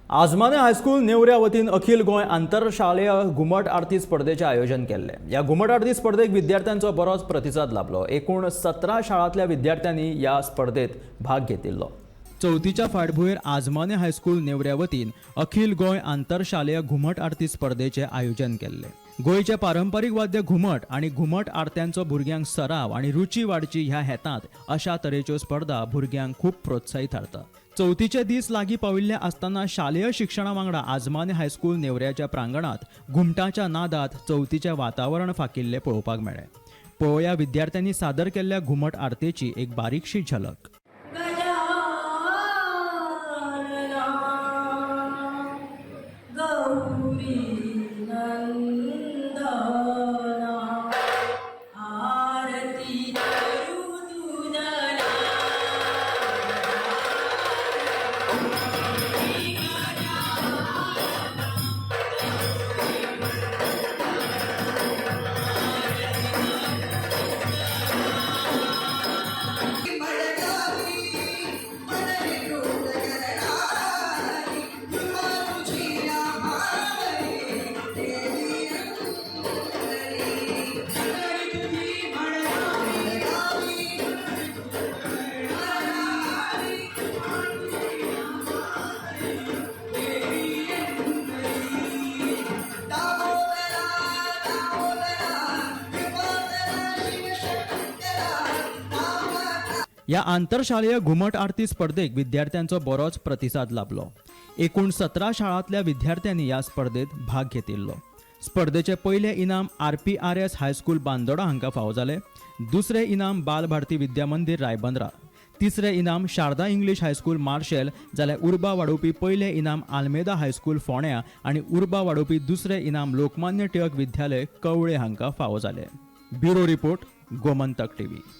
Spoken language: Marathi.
आजमाने हायस्कूल नेवऱ्या वतीन अखिल गोय आंतरशालेय घुमट आरती स्पर्धेचे आयोजन केले। या घुमट आरती स्पर्धेक विद्यार्थ्यांचो बरोच प्रतिसाद लाभलो। एकूण 17 शाळांतल्या विद्यार्थ्यांनी या स्पर्धेत भाग घेतिल्लो। चौथीच्या फाटभुंयेर आजमाने हायस्कूल नेवऱ्या वतीन अखिल गोय आंतरशालेय घुमट आरती स्पर्धेचे आयोजन केले। गोयचे पारंपारीक वाद्य घुमट आणि घुमट आरत्यांचो भुरग्यांक सराव आणि रुची वाडची ह्या हेतांत अशा तरेच्यो स्पर्धा भुरग्यांक खूप प्रोत्साहित थारता। चौथीचे दीस लागीं पाविल्ले आसतना शालेय शिक्षणा वांगडा आजमाने हायस्कूल नेवऱ्याच्या प्रांगणात घुमटाच्या नादात चौथीचे वातावरण फाकिल्ले पळोवपाक मेळ्ळे। पळोवया विद्यार्थ्यांनी सादर केल्ल्या घुमट आरतेची एक बारीकशी झलक। या आंतरशालेय घुमट आरती स्पर्धेक विद्यार्थ्यांचो बरोच प्रतिसाद लाभलो। एकूण 17 शाळांतल्या विद्यार्थ्यांनी या स्पर्धेत भाग घेतिल्लो। स्पर्धेचे पयले इनाम RPRS हायस्कूल बांदोडा हांकां फावो जाले। दुसरे इनाम बाल भारती विद्या मंदिर रायबंद्रा। तिसरे इनाम शारदा इंग्लिश हायस्कूल मार्शेल जाल्यार उर्बा वाडोवपी पयले इनाम आल्मेदा हायस्कूल फोंड्या आणि उर्बा वाडोवपी दुसरे इनाम लोकमान्य टिळक विद्यालय कवळे हांकां फावो जाले। Bureau report Gomantak TV।